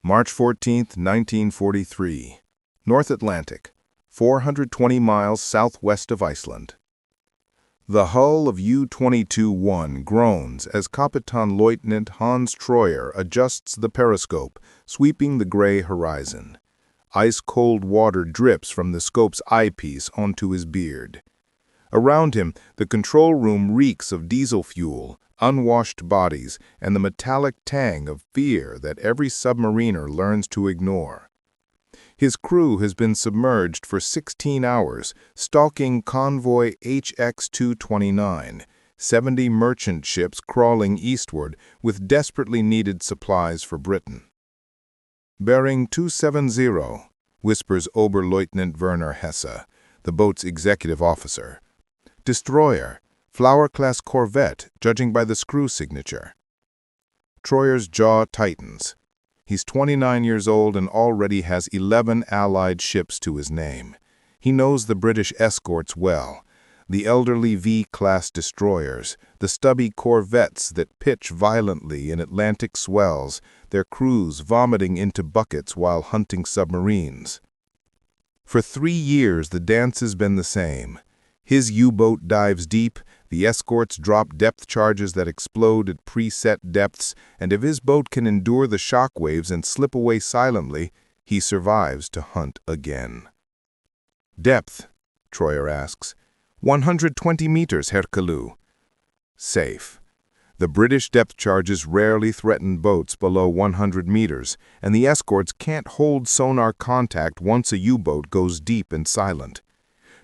March 14, 1943. North Atlantic, 420 miles southwest of Iceland. The hull of U-22-1 groans as Kapitänleutnant Hans Troyer adjusts the periscope, sweeping the gray horizon. Ice-cold water drips from the scope's eyepiece onto his beard. Around him, the control room reeks of diesel fuel, unwashed bodies, and the metallic tang of fear that every submariner learns to ignore. His crew has been submerged for 16 hours, stalking convoy HX-229, 70 merchant ships crawling eastward with desperately needed supplies for Britain. "Bearing 270, whispers Oberleutnant Werner Hesse, the boat's executive officer. "Destroyer, Flower-class corvette, judging by the screw signature." Troyer's jaw tightens. He's 29 years old and already has 11 Allied ships to his name. He knows the British escorts well. The elderly V-class destroyers, the stubby corvettes that pitch violently in Atlantic swells, their crews vomiting into buckets while hunting submarines. For 3 years the dance has been the same. His U-boat dives deep, the escorts drop depth charges that explode at preset depths, and if his boat can endure the shock waves and slip away silently, he survives to hunt again. "Depth?" Troyer asks. 120 meters, Herr Kalu." Safe. The British depth charges rarely threaten boats below 100 meters, and the escorts can't hold sonar contact once a U-boat goes deep and silent.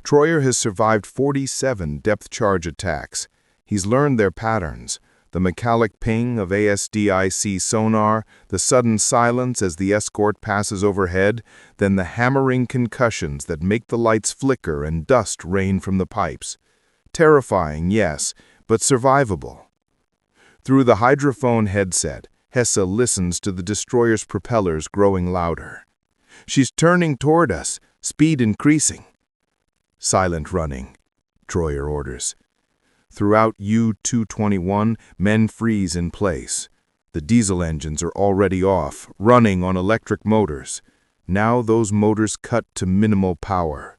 Troyer has survived 47 depth charge attacks. He's learned their patterns: the metallic ping of ASDIC sonar, the sudden silence as the escort passes overhead, then the hammering concussions that make the lights flicker and dust rain from the pipes. Terrifying, yes, but survivable. Through the hydrophone headset, Hesse listens to the destroyer's propellers growing louder. "She's turning toward us, speed increasing." "Silent running," Troyer orders. Throughout U-221, men freeze in place. The diesel engines are already off, running on electric motors. Now those motors cut to minimal power.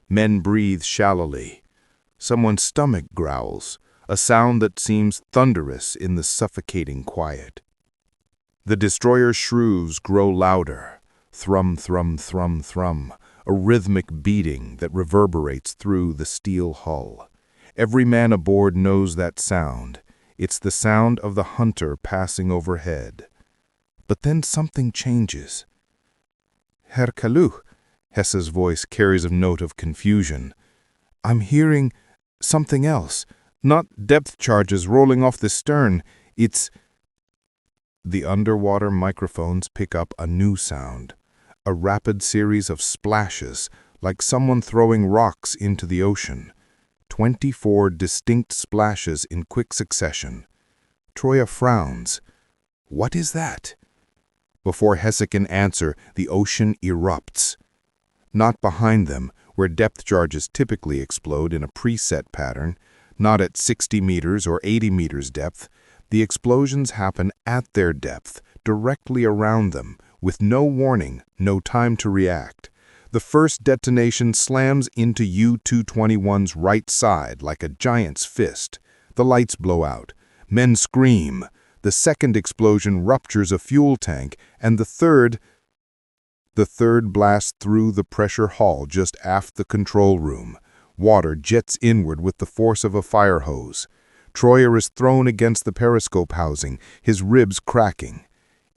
Men breathe shallowly. Someone's stomach growls, a sound that seems thunderous in the suffocating quiet. The destroyer's shrews grow louder. Thrum, thrum, thrum, thrum. A rhythmic beating that reverberates through the steel hull. Every man aboard knows that sound. It's the sound of the hunter passing overhead. But then something changes. "Herr Kalu," Hesse's voice carries a note of confusion. "I'm hearing something else. Not depth charges rolling off the stern. It's—" The underwater microphones pick up a new sound. A rapid series of splashes, like someone throwing rocks into the ocean. 24 distinct splashes in quick succession. Troyer frowns. What is that? Before Hesse can answer, the ocean erupts. Not behind them, where depth charges typically explode in a preset pattern, not at 60 meters or 80 meters depth. The explosions happen at their depth, directly around them, with no warning, no time to react. The first detonation slams into U-221's right side like a giant's fist. The lights blow out. Men scream. The second explosion ruptures a fuel tank, and the third blasts through the pressure hull just aft the control room. Water jets inward with the force of a fire hose. Troyer is thrown against the periscope housing, his ribs cracking.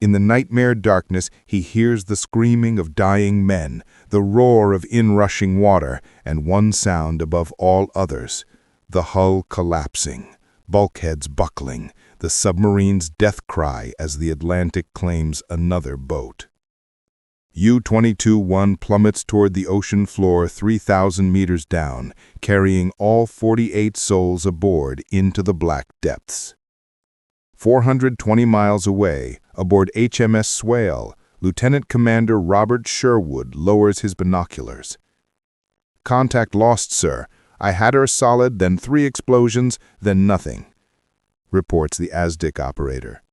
In the nightmare darkness, he hears the screaming of dying men, the roar of inrushing water, and one sound above all others: the hull collapsing, bulkheads buckling, the submarine's death cry as the Atlantic claims another boat. U-22-1 plummets toward the ocean floor 3,000 meters down, carrying all 48 souls aboard into the black depths. 420 miles away, aboard HMS Swale, Lieutenant Commander Robert Sherwood lowers his binoculars. "Contact lost, sir. I had her solid, then 3 explosions, then nothing," reports the ASDIC operator.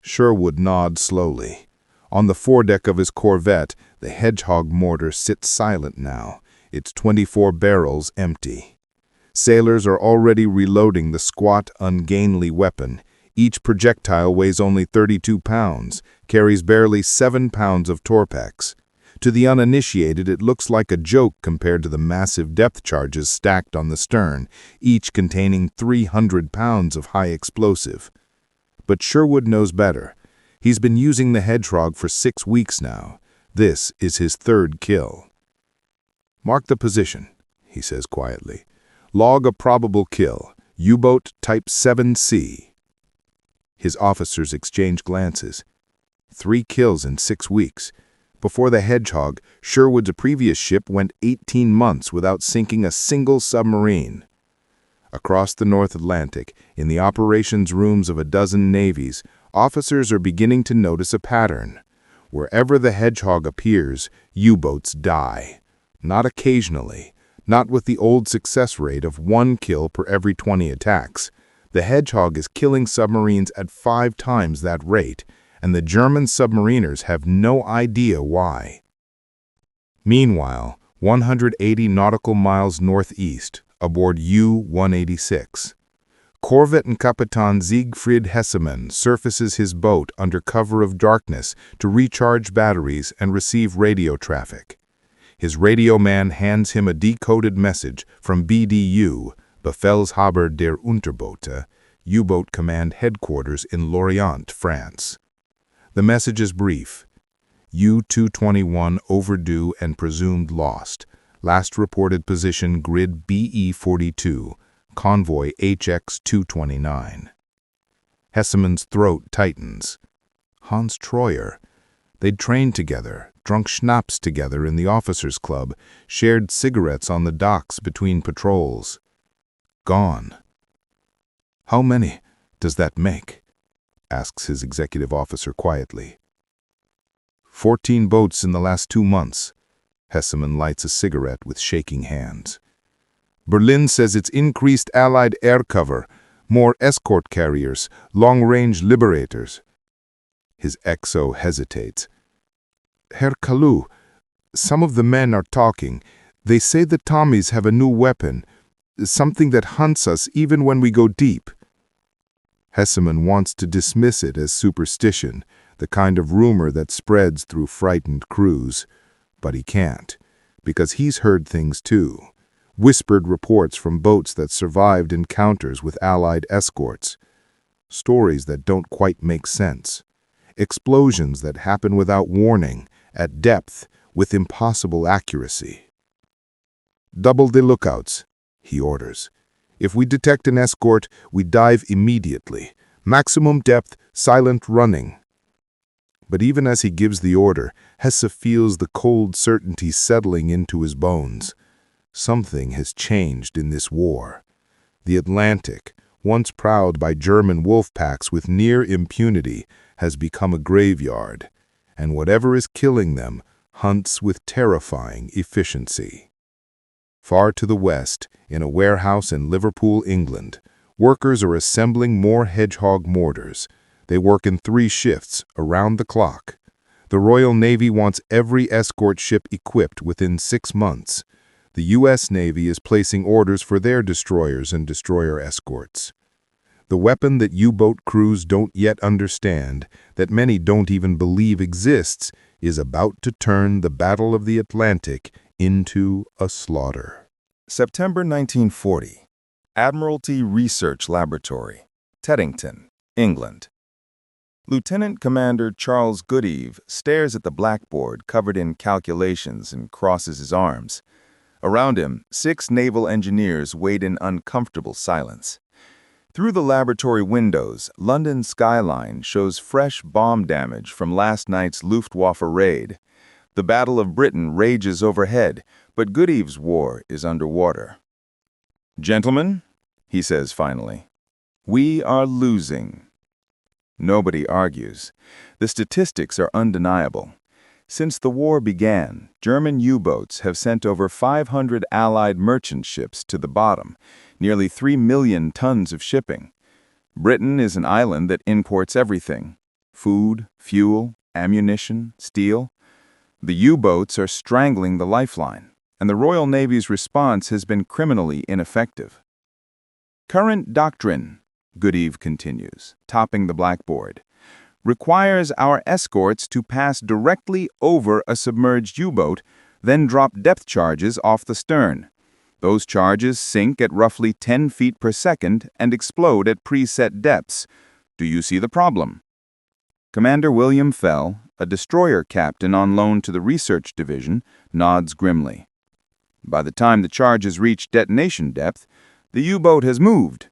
Sherwood nods slowly. On the foredeck of his corvette, the Hedgehog Mortar sits silent now, its 24 barrels empty. Sailors are already reloading the squat, ungainly weapon. Each projectile weighs only 32 pounds, carries barely 7 pounds of torpex. To the uninitiated, it looks like a joke compared to the massive depth charges stacked on the stern, each containing 300 pounds of high explosive. But Sherwood knows better. He's been using the Hedgehog for 6 weeks now. This is his 3rd kill. "Mark the position," he says quietly. "Log a probable kill. U-boat type 7C. His officers exchange glances. 3 kills in 6 weeks. Before the Hedgehog, Sherwood's previous ship went 18 months without sinking a single submarine. Across the North Atlantic, in the operations rooms of a dozen navies, officers are beginning to notice a pattern. Wherever the Hedgehog appears, U-boats die. Not occasionally, not with the old success rate of 1 kill per every 20 attacks. The Hedgehog is killing submarines at 5 times that rate, and the German submariners have no idea why. Meanwhile, 180 nautical miles northeast, aboard U-186. Korvettenkapitan Siegfried Hessemann surfaces his boat under cover of darkness to recharge batteries and receive radio traffic. His radio man hands him a decoded message from BDU, Befehlshaber der Unterboote, U-boat command headquarters in Lorient, France. The message is brief. U-221 overdue and presumed lost. Last reported position grid BE-42, convoy HX-229. Hessemann's throat tightens. Hans Treuer. They'd trained together, drunk schnapps together in the officers' club, shared cigarettes on the docks between patrols. Gone. "How many does that make?" asks his executive officer quietly. 14 boats in the last 2 months. Hessemann lights a cigarette with shaking hands. "Berlin says it's increased Allied air cover, more escort carriers, long-range liberators." His XO hesitates. "Herr Kalu, some of the men are talking. They say the Tommies have a new weapon, something that hunts us even when we go deep." Hessemann wants to dismiss it as superstition, the kind of rumor that spreads through frightened crews. But he can't, because he's heard things too. Whispered reports from boats that survived encounters with Allied escorts. Stories that don't quite make sense. Explosions that happen without warning, at depth, with impossible accuracy. "Double the lookouts," he orders. "If we detect an escort, we dive immediately. Maximum depth, silent running." But even as he gives the order, Hesse feels the cold certainty settling into his bones. Something has changed in this war. The Atlantic, once prowled by German wolf packs with near impunity, has become a graveyard, and whatever is killing them hunts with terrifying efficiency. Far to the west, in a warehouse in Liverpool, England, workers are assembling more Hedgehog mortars. They work in 3 shifts, around the clock. The Royal Navy wants every escort ship equipped within 6 months. The U.S. Navy is placing orders for their destroyers and destroyer escorts. The weapon that U-boat crews don't yet understand, that many don't even believe exists, is about to turn the Battle of the Atlantic into a slaughter. September 1940. Admiralty Research Laboratory, Teddington, England. Lieutenant Commander Charles Goodeve stares at the blackboard covered in calculations and crosses his arms. Around him, 6 naval engineers wait in uncomfortable silence. Through the laboratory windows, London's skyline shows fresh bomb damage from last night's Luftwaffe raid. The Battle of Britain rages overhead, but Goodeve's war is underwater. "Gentlemen," he says finally, "we are losing." Nobody argues. The statistics are undeniable. Since the war began, German U-boats have sent over 500 Allied merchant ships to the bottom, nearly 3 million tons of shipping. Britain is an island that imports everything: food, fuel, ammunition, steel. The U-boats are strangling the lifeline, and the Royal Navy's response has been criminally ineffective. Current doctrine, Goodeve continues, topping the blackboard, requires our escorts to pass directly over a submerged U-boat, then drop depth charges off the stern. Those charges sink at roughly 10 feet per second and explode at preset depths. Do you see the problem? Commander William Fell, a destroyer captain on loan to the research division, nods grimly. By the time the charges reach detonation depth, the U-boat has moved.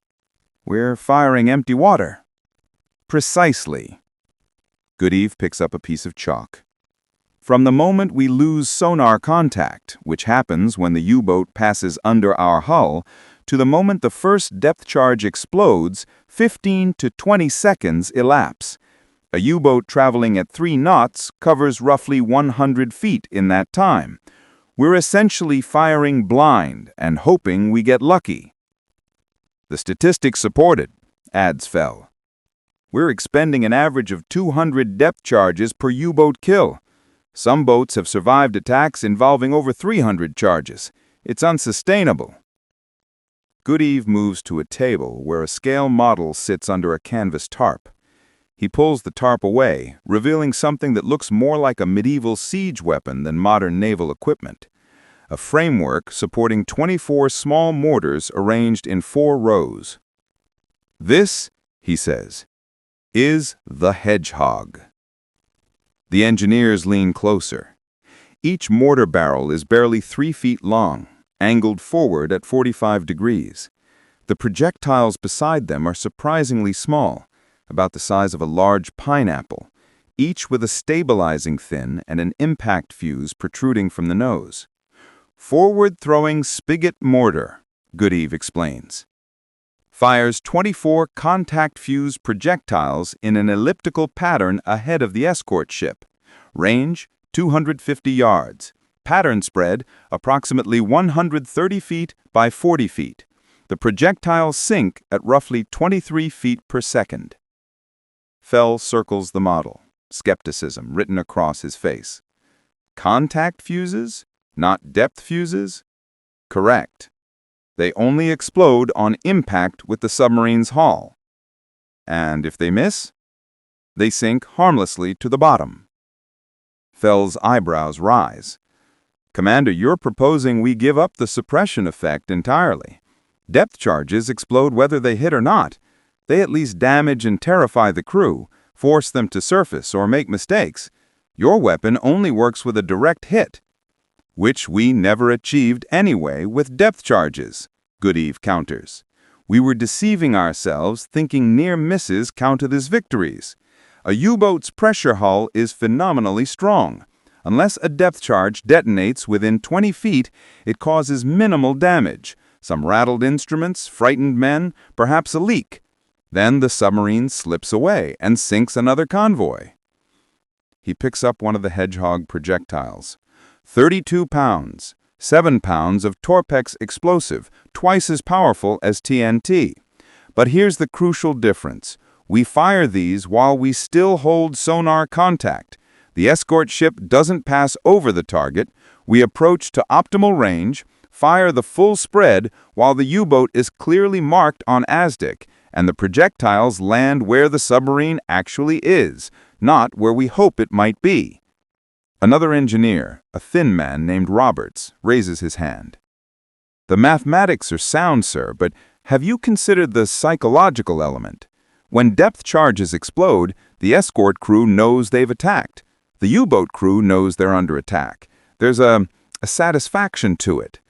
We're firing empty water. Precisely. Goodeve picks up a piece of chalk. From the moment we lose sonar contact, which happens when the U-boat passes under our hull, to the moment the first depth charge explodes, 15 to 20 seconds elapse. A U-boat traveling at 3 knots covers roughly 100 feet in that time. We're essentially firing blind and hoping we get lucky. The statistics support it, adds Fell. We're expending an average of 200 depth charges per U-boat kill. Some boats have survived attacks involving over 300 charges. It's unsustainable. Goodeve moves to a table where a scale model sits under a canvas tarp. He pulls the tarp away, revealing something that looks more like a medieval siege weapon than modern naval equipment. A framework supporting 24 small mortars arranged in 4 rows. This, he says, is the Hedgehog. The engineers lean closer. Each mortar barrel is barely 3 feet long, angled forward at 45 degrees. The projectiles beside them are surprisingly small, about the size of a large pineapple, each with a stabilizing fin and an impact fuse protruding from the nose. Forward-throwing spigot mortar, Goodeve explains. Fires 24 contact-fuse projectiles in an elliptical pattern ahead of the escort ship. Range, 250 yards. Pattern spread, approximately 130 feet by 40 feet. The projectiles sink at roughly 23 feet per second. Fell circles the model, skepticism written across his face. Contact fuses, not depth fuses? Correct. They only explode on impact with the submarine's hull. And if they miss, they sink harmlessly to the bottom. Fell's eyebrows rise. Commander, you're proposing we give up the suppression effect entirely. Depth charges explode whether they hit or not. They at least damage and terrify the crew, force them to surface or make mistakes. Your weapon only works with a direct hit, which we never achieved anyway with depth charges, Goodeve counters. We were deceiving ourselves thinking near misses counted as victories. A U-boat's pressure hull is phenomenally strong. Unless a depth charge detonates within 20 feet, it causes minimal damage. Some rattled instruments, frightened men, perhaps a leak. Then the submarine slips away and sinks another convoy. He picks up one of the Hedgehog projectiles. 32 pounds, 7 pounds of Torpex explosive, twice as powerful as TNT. But here's the crucial difference. We fire these while we still hold sonar contact. The escort ship doesn't pass over the target. We approach to optimal range, fire the full spread while the U-boat is clearly marked on ASDIC, and the projectiles land where the submarine actually is, not where we hope it might be. Another engineer, a thin man named Roberts, raises his hand. The mathematics are sound, sir, but have you considered the psychological element? When depth charges explode, the escort crew knows they've attacked. The U-boat crew knows they're under attack. There's a satisfaction to it.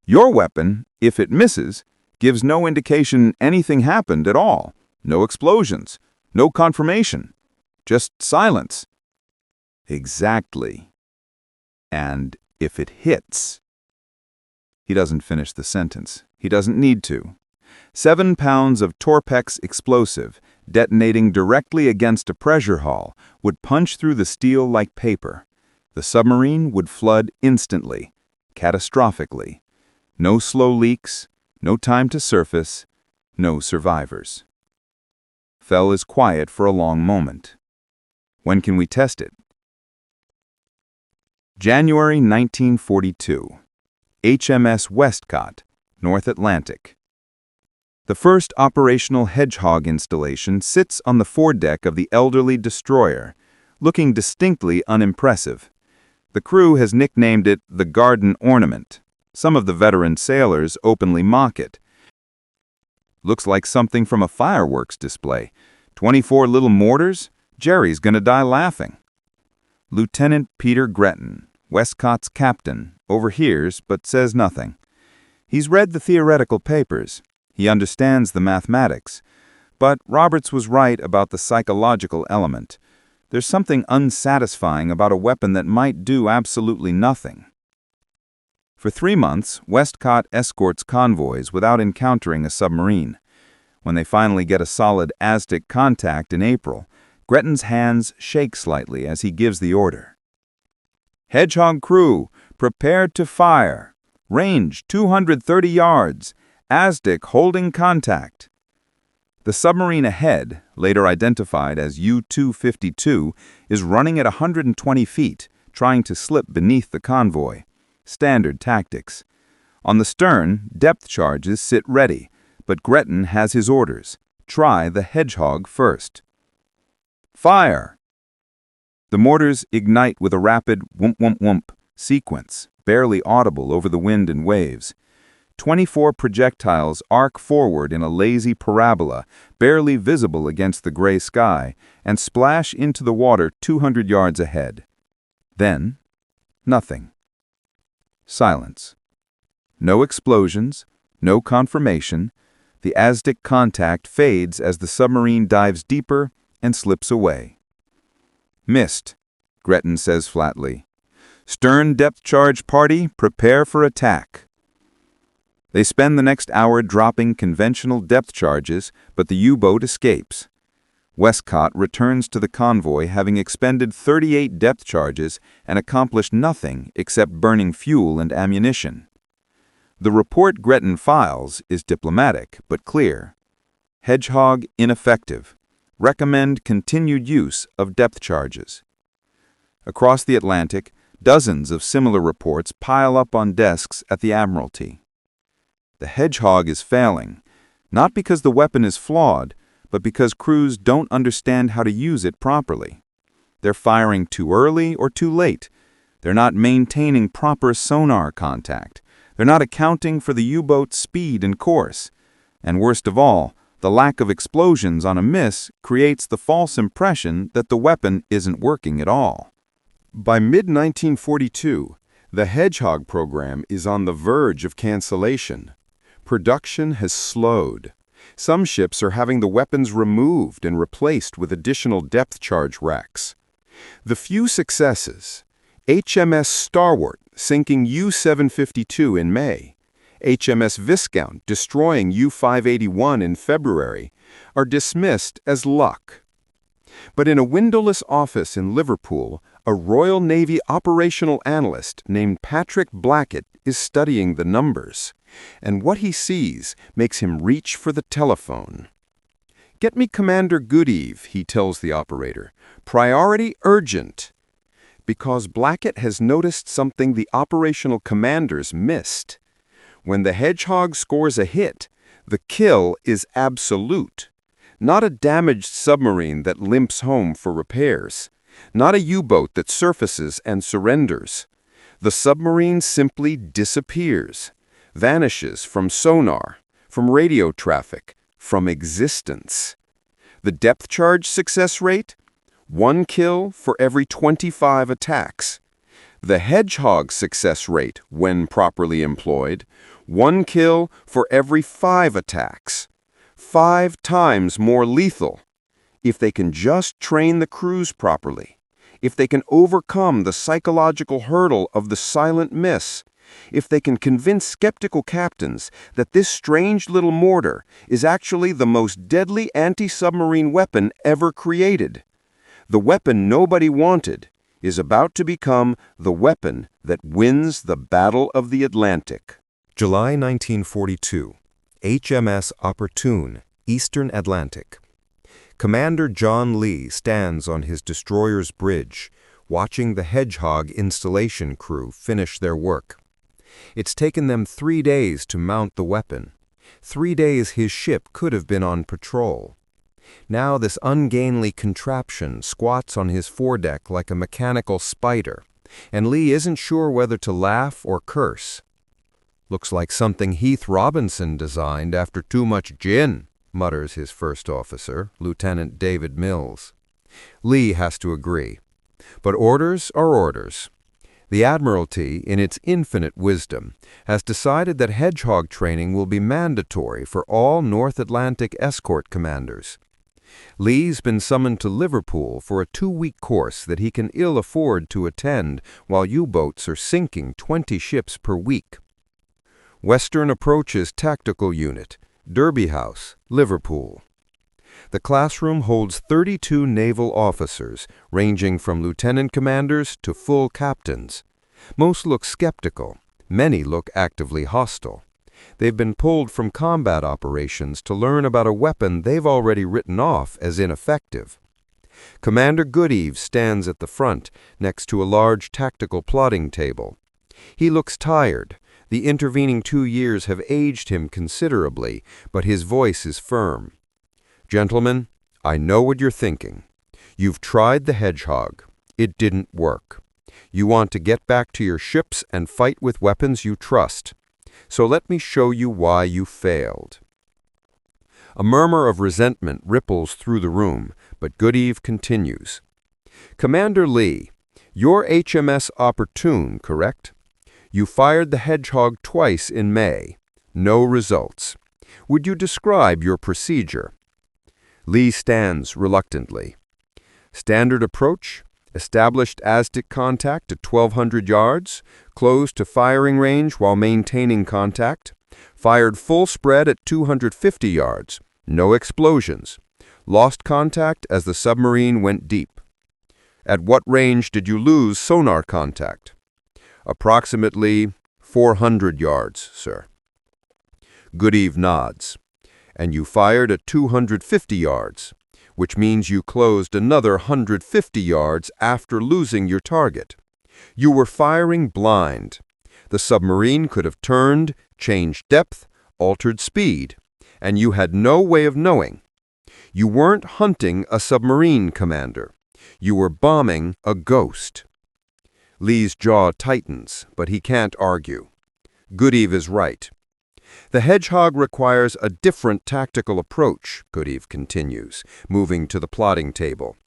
Your weapon, if it misses, gives no indication anything happened at all. No explosions, no confirmation, just silence. Exactly. And if it hits... He doesn't finish the sentence. He doesn't need to. 7 pounds of Torpex explosive, detonating directly against a pressure hull, would punch through the steel like paper. The submarine would flood instantly, catastrophically. No slow leaks, no time to surface, no survivors. Fell is quiet for a long moment. When can we test it? January 1942. HMS Westcott, North Atlantic. The first operational Hedgehog installation sits on the foredeck of the elderly destroyer, looking distinctly unimpressive. The crew has nicknamed it the Garden Ornament. Some of the veteran sailors openly mock it. Looks like something from a fireworks display. 24 little mortars? Jerry's gonna die laughing. Lieutenant Peter Gretton, Westcott's captain, overhears but says nothing. He's read the theoretical papers. He understands the mathematics. But Roberts was right about the psychological element. There's something unsatisfying about a weapon that might do absolutely nothing. For 3 months, Westcott escorts convoys without encountering a submarine. When they finally get a solid Aztec contact in April, Gretton's hands shake slightly as he gives the order. Hedgehog crew, prepare to fire. Range 230 yards. Aztec holding contact. The submarine ahead, later identified as U-252, is running at 120 feet, trying to slip beneath the convoy. Standard tactics. On the stern, depth charges sit ready, but Gretton has his orders. Try the Hedgehog first. Fire! The mortars ignite with a rapid whoomp-whoomp-whoomp sequence, barely audible over the wind and waves. 24 projectiles arc forward in a lazy parabola, barely visible against the gray sky, and splash into the water 200 yards ahead. Then, nothing. Silence. No explosions, no confirmation. The Aztec contact fades as the submarine dives deeper and slips away. Missed, Gretton says flatly. Stern depth charge party, prepare for attack. They spend the next hour dropping conventional depth charges, but the U-boat escapes. Westcott returns to the convoy having expended 38 depth charges and accomplished nothing except burning fuel and ammunition. The report Gretton files is diplomatic but clear. Hedgehog ineffective. Recommend continued use of depth charges. Across the Atlantic, dozens of similar reports pile up on desks at the Admiralty. The Hedgehog is failing, not because the weapon is flawed, but because crews don't understand how to use it properly. They're firing too early or too late. They're not maintaining proper sonar contact. They're not accounting for the U-boat's speed and course. And worst of all, the lack of explosions on a miss creates the false impression that the weapon isn't working at all. By mid-1942, the Hedgehog program is on the verge of cancellation. Production has slowed. Some ships are having the weapons removed and replaced with additional depth charge racks. The few successes, HMS Starwort sinking U-752 in May, HMS Viscount destroying U-581 in February, are dismissed as luck. But in a windowless office in Liverpool, a Royal Navy operational analyst named Patrick Blackett is studying the numbers, and what he sees makes him reach for the telephone. "Get me Commander Goodeve," he tells the operator. "Priority urgent." Because Blackett has noticed something the operational commanders missed. When the Hedgehog scores a hit, the kill is absolute. Not a damaged submarine that limps home for repairs. Not a U-boat that surfaces and surrenders. The submarine simply disappears, vanishes from sonar, from radio traffic, from existence. The depth charge success rate? 1 kill for every 25 attacks. The Hedgehog success rate, when properly employed, 1 kill for every 5 attacks. 5 times more lethal. If they can just train the crews properly, if they can overcome the psychological hurdle of the silent miss, if they can convince skeptical captains that this strange little mortar is actually the most deadly anti-submarine weapon ever created. The weapon nobody wanted is about to become the weapon that wins the Battle of the Atlantic. July 1942. HMS Opportune, Eastern Atlantic. Commander John Lee stands on his destroyer's bridge, watching the Hedgehog installation crew finish their work. It's taken them 3 days to mount the weapon. 3 days his ship could have been on patrol. Now this ungainly contraption squats on his foredeck like a mechanical spider, and Lee isn't sure whether to laugh or curse. "Looks like something Heath Robinson designed after too much gin," mutters his first officer, Lieutenant David Mills. Lee has to agree. But orders are orders. The Admiralty, in its infinite wisdom, has decided that Hedgehog training will be mandatory for all North Atlantic escort commanders. Lee's been summoned to Liverpool for a 2-week course that he can ill afford to attend while U-boats are sinking 20 ships per week. Western Approach's Tactical Unit, Derby House, Liverpool. The classroom holds 32 naval officers, ranging from lieutenant commanders to full captains. Most look skeptical. Many look actively hostile. They've been pulled from combat operations to learn about a weapon they've already written off as ineffective. Commander Goodeve stands at the front, next to a large tactical plotting table. He looks tired. The intervening 2 years have aged him considerably, but his voice is firm. "Gentlemen, I know what you're thinking. You've tried the Hedgehog. It didn't work. You want to get back to your ships and fight with weapons you trust. So let me show you why you failed." A murmur of resentment ripples through the room, but Goodeve continues. "Commander Lee, you're HMS Opportune, correct? You fired the Hedgehog twice in May. No results. Would you describe your procedure?" Lee stands reluctantly. "Standard approach, established ASDIC contact at 1,200 yards, closed to firing range while maintaining contact, fired full spread at 250 yards, no explosions, lost contact as the submarine went deep." "At what range did you lose sonar contact?" "Approximately 400 yards, sir." Goodeve nods. "And you fired at 250 yards, which means you closed another 150 yards after losing your target. You were firing blind. The submarine could have turned, changed depth, altered speed, and you had no way of knowing. You weren't hunting a submarine, Commander. You were bombing a ghost." Lee's jaw tightens, but he can't argue. Goodeve is right. "The Hedgehog requires a different tactical approach," Goodeve continues, moving to the plotting table.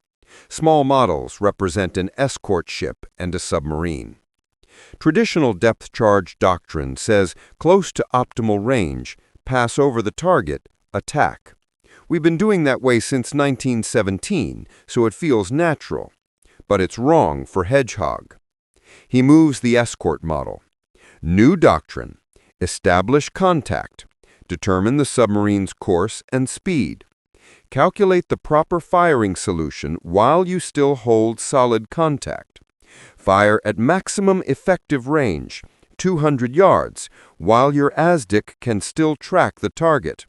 "Small models represent an escort ship and a submarine. Traditional depth charge doctrine says close to optimal range, pass over the target, attack. We've been doing that way since 1917, so it feels natural. But it's wrong for Hedgehog." He moves the escort model. "New doctrine. Establish contact. Determine the submarine's course and speed. Calculate the proper firing solution while you still hold solid contact. Fire at maximum effective range, 200 yards, while your ASDIC can still track the target.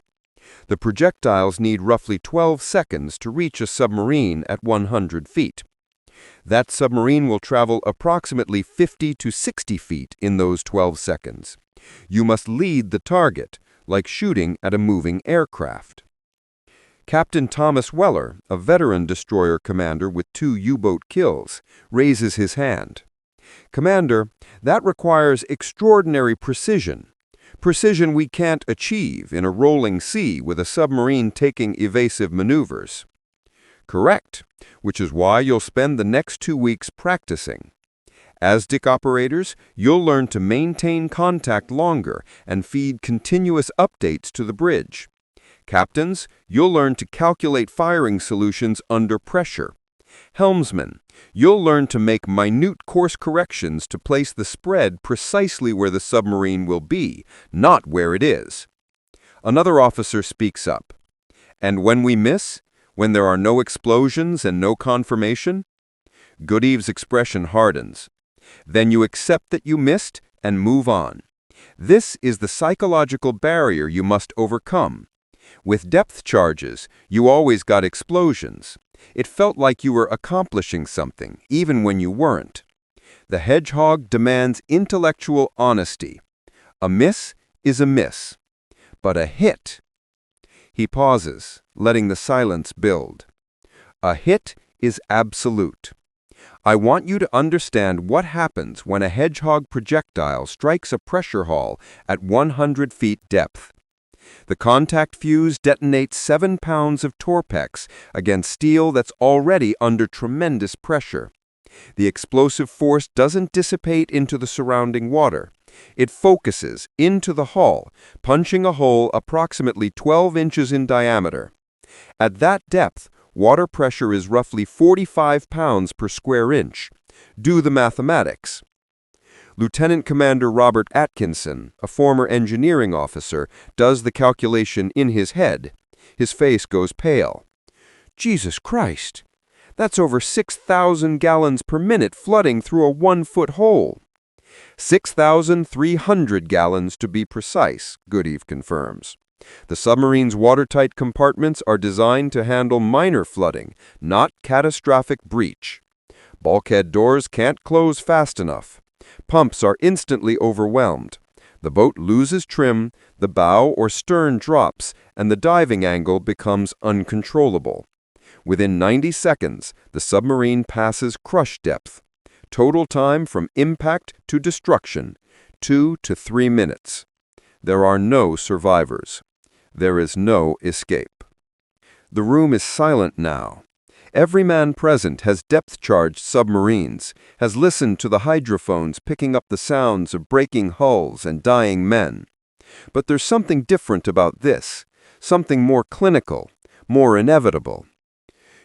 The projectiles need roughly 12 seconds to reach a submarine at 100 feet. That submarine will travel approximately 50 to 60 feet in those 12 seconds. You must lead the target, like shooting at a moving aircraft." Captain Thomas Weller, a veteran destroyer commander with 2 U-boat kills, raises his hand. "Commander, that requires extraordinary precision. Precision we can't achieve in a rolling sea with a submarine taking evasive maneuvers." "Correct, which is why you'll spend the next 2 weeks practicing. ASDIC operators, you'll learn to maintain contact longer and feed continuous updates to the bridge. Captains, you'll learn to calculate firing solutions under pressure. Helmsmen, you'll learn to make minute course corrections to place the spread precisely where the submarine will be, not where it is." Another officer speaks up. "And when we miss? When there are no explosions and no confirmation?" Goodeve's expression hardens. "Then you accept that you missed and move on. This is the psychological barrier you must overcome. With depth charges, you always got explosions. It felt like you were accomplishing something, even when you weren't. The Hedgehog demands intellectual honesty. A miss is a miss, but a hit. He pauses, letting the silence build. A hit is absolute. I want you to understand what happens when a Hedgehog projectile strikes a pressure hull at 100 feet depth. The contact fuse detonates 7 pounds of torpex against steel that's already under tremendous pressure. The explosive force doesn't dissipate into the surrounding water. It focuses into the hull, punching a hole approximately 12 inches in diameter. At that depth, water pressure is roughly 45 pounds per square inch. Do the mathematics. Lieutenant Commander Robert Atkinson, a former engineering officer, does the calculation in his head. His face goes pale. Jesus Christ! That's over 6,000 gallons per minute flooding through a 1-foot hole. 6,300 gallons to be precise, Goodeve confirms. The submarine's watertight compartments are designed to handle minor flooding, not catastrophic breach. Bulkhead doors can't close fast enough. Pumps are instantly overwhelmed. The boat loses trim, the bow or stern drops, and the diving angle becomes uncontrollable. Within 90 seconds, the submarine passes crush depth. Total time from impact to destruction, 2 to 3 minutes. There are no survivors. There is no escape. The room is silent now. Every man present has depth-charged submarines, has listened to the hydrophones picking up the sounds of breaking hulls and dying men. But there's something different about this, something more clinical, more inevitable.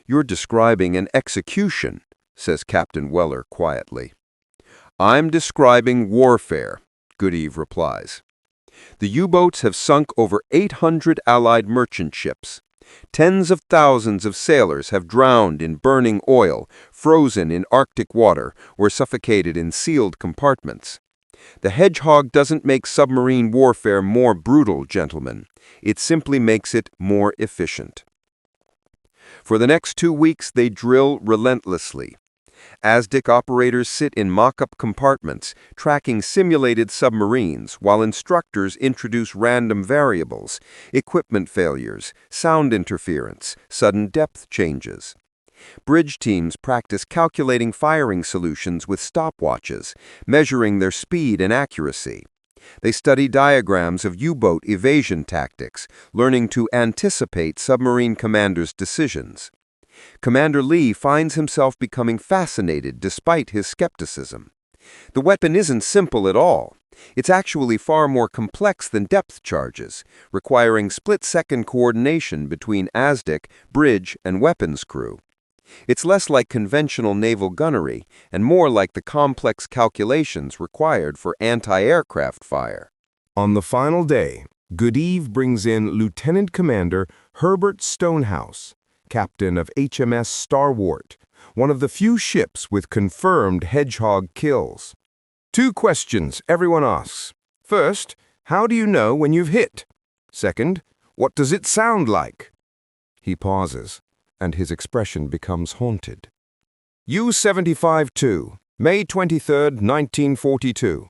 You're describing an execution, says Captain Weller quietly. I'm describing warfare, Goodeve replies. The U-boats have sunk over 800 Allied merchant ships. Tens of thousands of sailors have drowned in burning oil, frozen in Arctic water, or suffocated in sealed compartments. The Hedgehog doesn't make submarine warfare more brutal, gentlemen. It simply makes it more efficient. For the next 2 weeks, they drill relentlessly. ASDIC operators sit in mock-up compartments, tracking simulated submarines, while instructors introduce random variables, equipment failures, sound interference, sudden depth changes. Bridge teams practice calculating firing solutions with stopwatches, measuring their speed and accuracy. They study diagrams of U-boat evasion tactics, learning to anticipate submarine commanders' decisions. Commander Lee finds himself becoming fascinated despite his skepticism. The weapon isn't simple at all. It's actually far more complex than depth charges, requiring split-second coordination between ASDIC, bridge, and weapons crew. It's less like conventional naval gunnery and more like the complex calculations required for anti-aircraft fire. On the final day, Goodeve brings in Lieutenant Commander Herbert Stonehouse, captain of HMS Starwart, one of the few ships with confirmed Hedgehog kills. 2 questions everyone asks. First, how do you know when you've hit? Second, what does it sound like? He pauses, and his expression becomes haunted. U-75-2, May 23, 1942.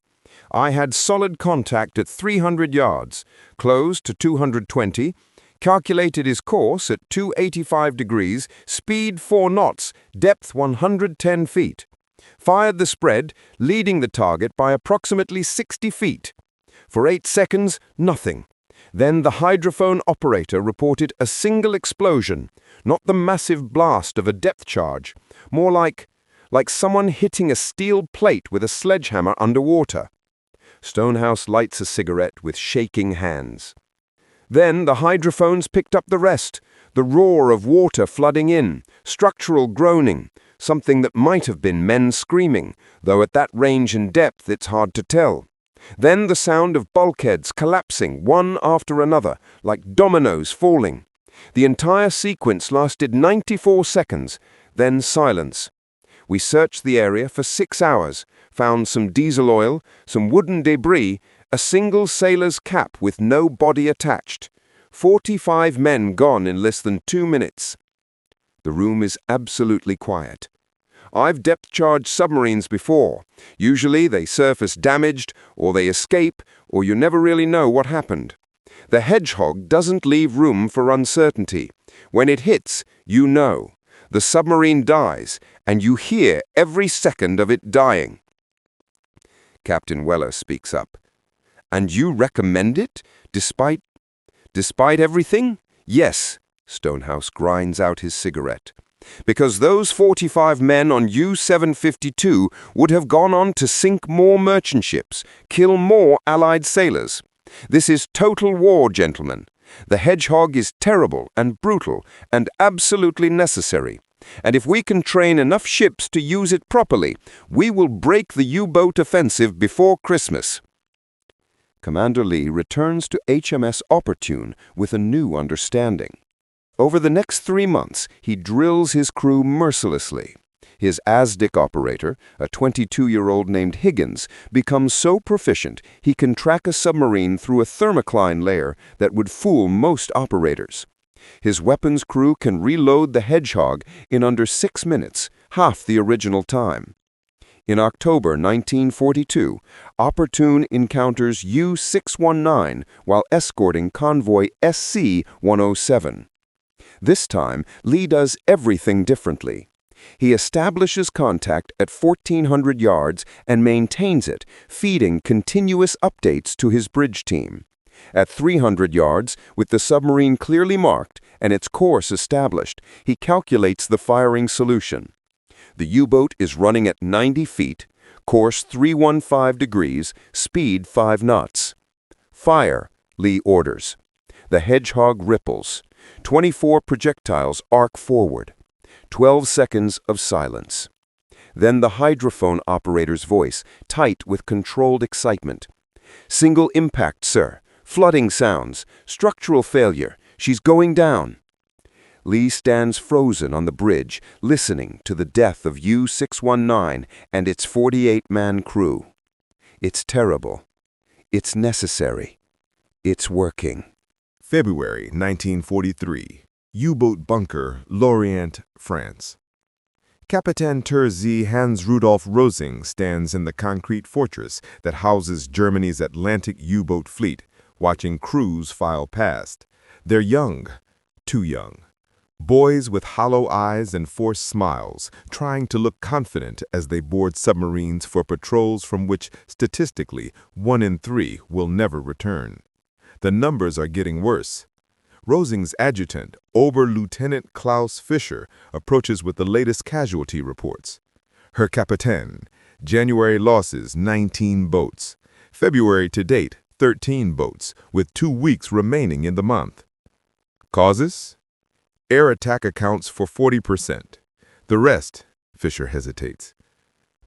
I had solid contact at 300 yards, closed to 220, calculated his course at 285 degrees, speed 4 knots, depth 110 feet. Fired the spread, leading the target by approximately 60 feet. For 8 seconds, nothing. Then the hydrophone operator reported a single explosion, not the massive blast of a depth charge, more like someone hitting a steel plate with a sledgehammer underwater. Stonehouse lights a cigarette with shaking hands. Then the hydrophones picked up the rest, the roar of water flooding in, structural groaning, something that might have been men screaming, though at that range and depth it's hard to tell. Then the sound of bulkheads collapsing one after another, like dominoes falling. The entire sequence lasted 94 seconds, then silence. We searched the area for 6 hours, found some diesel oil, some wooden debris, a single sailor's cap with no body attached. 45 men gone in less than 2 minutes. The room is absolutely quiet. I've depth-charged submarines before. Usually they surface damaged, or they escape, or you never really know what happened. The Hedgehog doesn't leave room for uncertainty. When it hits, you know. The submarine dies, and you hear every second of it dying. Captain Weller speaks up. And you recommend it, despite everything? Yes, Stonehouse grinds out his cigarette. Because those 45 men on U-752 would have gone on to sink more merchant ships, kill more Allied sailors. This is total war, gentlemen. The Hedgehog is terrible and brutal and absolutely necessary. And if we can train enough ships to use it properly, we will break the U-boat offensive before Christmas. Commander Lee returns to HMS Opportune with a new understanding. Over the next 3 months, he drills his crew mercilessly. His ASDIC operator, a 22-year-old named Higgins, becomes so proficient he can track a submarine through a thermocline layer that would fool most operators. His weapons crew can reload the Hedgehog in under 6 minutes, half the original time. In October 1942, Opportune encounters U-619 while escorting convoy SC-107. This time, Lee does everything differently. He establishes contact at 1,400 yards and maintains it, feeding continuous updates to his bridge team. At 300 yards, with the submarine clearly marked and its course established, he calculates the firing solution. The U-boat is running at 90 feet, course 315 degrees, speed 5 knots. Fire, Lee orders. The Hedgehog ripples. 24 projectiles arc forward. 12 seconds of silence. Then the hydrophone operator's voice, tight with controlled excitement. Single impact, sir. Flooding sounds. Structural failure. She's going down. Lee stands frozen on the bridge, listening to the death of U-619 and its 48-man crew. It's terrible. It's necessary. It's working. February 1943. U-boat bunker, Lorient, France. Captain Terzi Hans Rudolf Rosing stands in the concrete fortress that houses Germany's Atlantic U-boat fleet, watching crews file past. They're young, too young. Boys with hollow eyes and forced smiles, trying to look confident as they board submarines for patrols from which, statistically, 1 in 3 will never return. The numbers are getting worse. Rosing's adjutant, Oberlieutenant Klaus Fischer, approaches with the latest casualty reports. Herr Kapitän, January losses 19 boats. February to date, 13 boats, with 2 weeks remaining in the month. Causes? Air attack accounts for 40%. The rest, Fischer hesitates.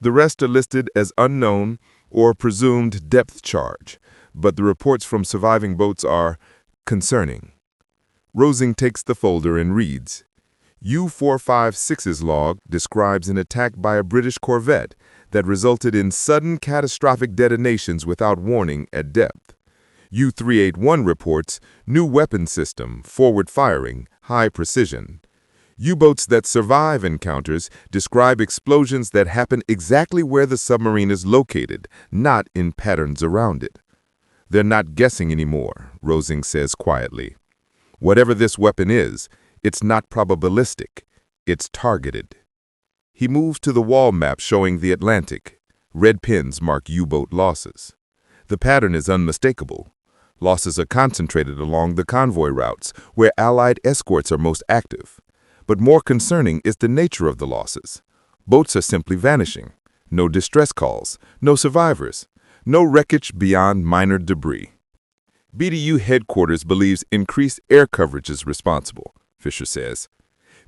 The rest are listed as unknown or presumed depth charge, but the reports from surviving boats are concerning. Rosing takes the folder and reads, U-456's log describes an attack by a British corvette that resulted in sudden catastrophic detonations without warning at depth. U-381 reports new weapon system, forward firing, high precision. U-boats that survive encounters describe explosions that happen exactly where the submarine is located, not in patterns around it. They're not guessing anymore, Rosing says quietly. Whatever this weapon is, it's not probabilistic. It's targeted. He moves to the wall map showing the Atlantic. Red pins mark U-boat losses. The pattern is unmistakable. Losses are concentrated along the convoy routes, where Allied escorts are most active. But more concerning is the nature of the losses. Boats are simply vanishing. No distress calls, no survivors, no wreckage beyond minor debris. BDU headquarters believes increased air coverage is responsible, Fischer says.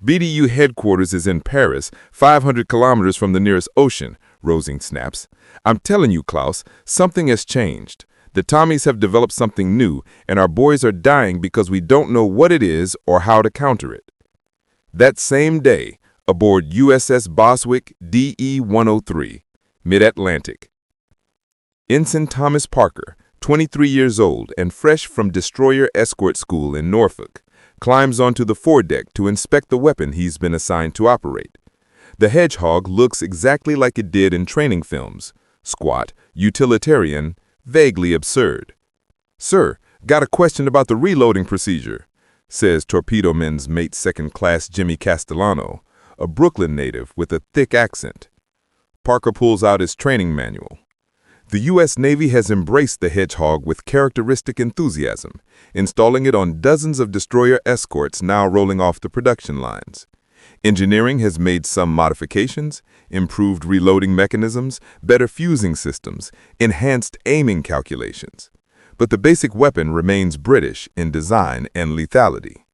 BDU headquarters is in Paris, 500 kilometers from the nearest ocean, Rosing snaps. I'm telling you, Klaus, something has changed. The Tommies have developed something new, and our boys are dying because we don't know what it is or how to counter it. That same day, aboard USS Boswick DE-103, Mid-Atlantic. Ensign Thomas Parker, 23 years old and fresh from destroyer escort school in Norfolk. climbs onto the foredeck to inspect the weapon he's been assigned to operate. The Hedgehog looks exactly like it did in training films: squat, utilitarian, vaguely absurd. "Sir, got a question about the reloading procedure," says Torpedoman's mate second class Jimmy Castellano, a Brooklyn native with a thick accent. Parker pulls out his training manual. The U.S. Navy has embraced the Hedgehog with characteristic enthusiasm, installing it on dozens of destroyer escorts now rolling off the production lines. Engineering has made some modifications: improved reloading mechanisms, better fusing systems, enhanced aiming calculations. But the basic weapon remains British in design and lethality.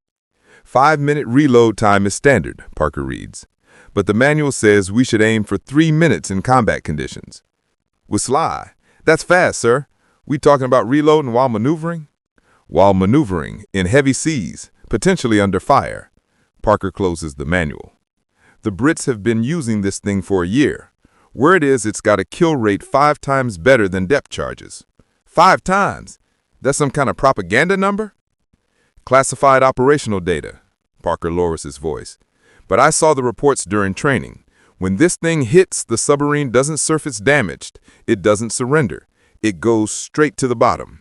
5-minute reload time is standard, Parker reads, but the manual says we should aim for 3 minutes in combat conditions. With Sly, "That's fast, sir. We talking about reloading while maneuvering?" "While maneuvering, in heavy seas, potentially under fire." Parker closes the manual. "The Brits have been using this thing for a year. Word is it's got a kill rate 5 times better than depth charges." 5 times? That's some kind of propaganda number? "Classified operational data." Parker lowers his voice. "But I saw the reports during training. When this thing hits, the submarine doesn't surface damaged. It doesn't surrender. It goes straight to the bottom."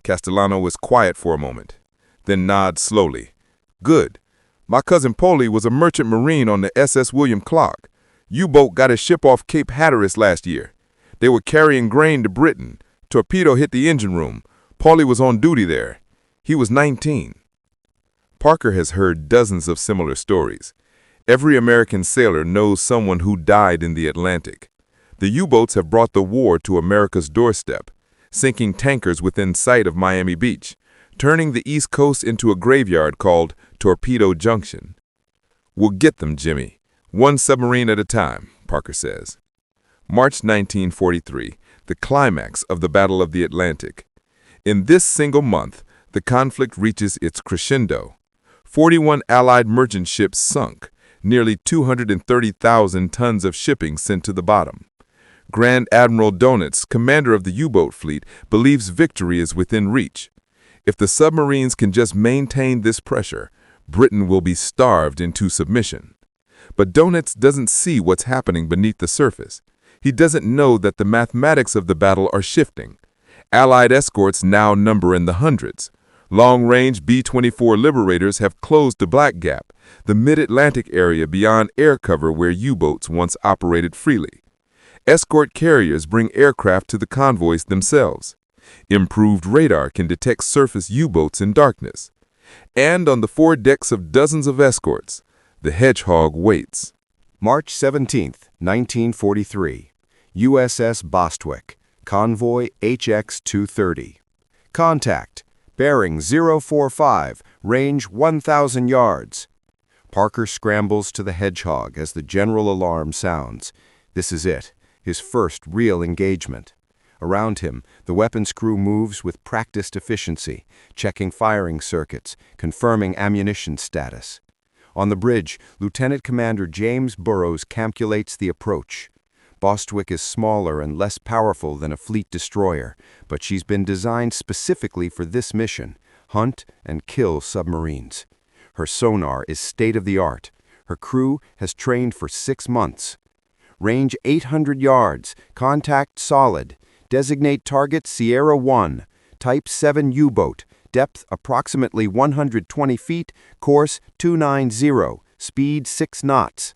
Castellano is quiet for a moment, then nods slowly. "Good. My cousin Polly was a merchant marine on the SS William Clark. U-boat got a ship off Cape Hatteras last year. They were carrying grain to Britain. Torpedo hit the engine room. Paulie was on duty there. He was 19. Parker has heard dozens of similar stories. Every American sailor knows someone who died in the Atlantic. The U-boats have brought the war to America's doorstep, sinking tankers within sight of Miami Beach, turning the East Coast into a graveyard called Torpedo Junction. "We'll get them, Jimmy. One submarine at a time," Parker says. March 1943, the climax of the Battle of the Atlantic. In this single month, the conflict reaches its crescendo. 41 Allied merchant ships sunk, nearly 230,000 tons of shipping sent to the bottom. Grand Admiral Donitz, commander of the U-boat fleet, believes victory is within reach. If the submarines can just maintain this pressure, Britain will be starved into submission. But Donitz doesn't see what's happening beneath the surface. He doesn't know that the mathematics of the battle are shifting. Allied escorts now number in the hundreds. Long-range B-24 Liberators have closed the Black Gap, the mid-Atlantic area beyond air cover where U-boats once operated freely. Escort carriers bring aircraft to the convoys themselves. Improved radar can detect surface U-boats in darkness. And on the foredecks of dozens of escorts, the Hedgehog waits. March 17, 1943. USS Bostwick, convoy HX-230. Contact, bearing 045, range 1,000 yards. Parker scrambles to the Hedgehog as the general alarm sounds. This is it, his first real engagement. Around him, the weapons crew moves with practiced efficiency, checking firing circuits, confirming ammunition status. On the bridge, Lieutenant Commander James Burrows calculates the approach. Bostwick is smaller and less powerful than a fleet destroyer, but she's been designed specifically for this mission: hunt and kill submarines. Her sonar is state-of-the-art. Her crew has trained for 6 months. Range 800 yards, contact solid. Designate target Sierra 1, Type 7 U-boat, depth approximately 120 feet, course 290, speed 6 knots.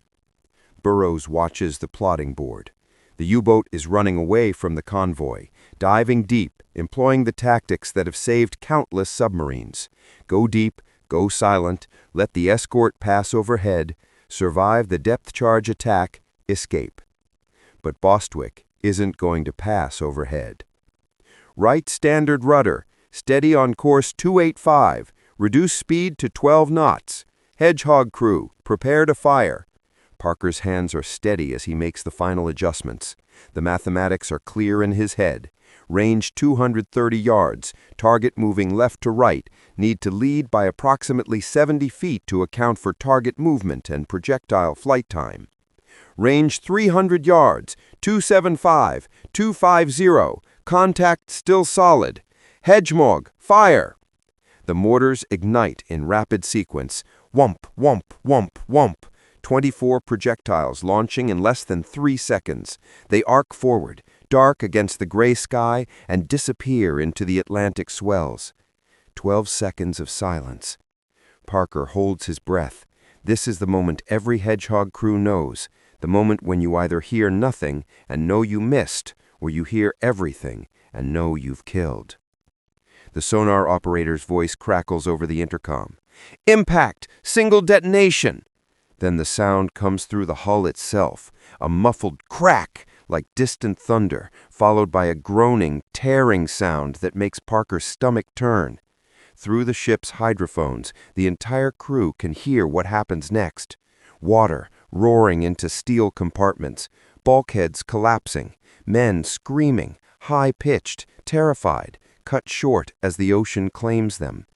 Burrows watches the plotting board. The U-boat is running away from the convoy, diving deep, employing the tactics that have saved countless submarines. Go deep, go silent, let the escort pass overhead, survive the depth charge attack, escape. But Bostwick isn't going to pass overhead. Right standard rudder, steady on course 285, reduce speed to 12 knots. Hedgehog crew, prepare to fire. Parker's hands are steady as he makes the final adjustments. The mathematics are clear in his head. Range 230 yards, target moving left to right, need to lead by approximately 70 feet to account for target movement and projectile flight time. Range 300 yards, 275, 250, contact still solid. Hedgehog, fire! The mortars ignite in rapid sequence. Whump, whump, whump, whump. 24 projectiles launching in less than 3 seconds. They arc forward, dark against the gray sky, and disappear into the Atlantic swells. 12 seconds of silence. Parker holds his breath. This is the moment every Hedgehog crew knows, the moment when you either hear nothing and know you missed, or you hear everything and know you've killed. The sonar operator's voice crackles over the intercom. "Impact! Single detonation!" Then the sound comes through the hull itself, a muffled crack like distant thunder, followed by a groaning, tearing sound that makes Parker's stomach turn. Through the ship's hydrophones, the entire crew can hear what happens next. Water roaring into steel compartments, bulkheads collapsing, men screaming, high-pitched, terrified, cut short as the ocean claims them.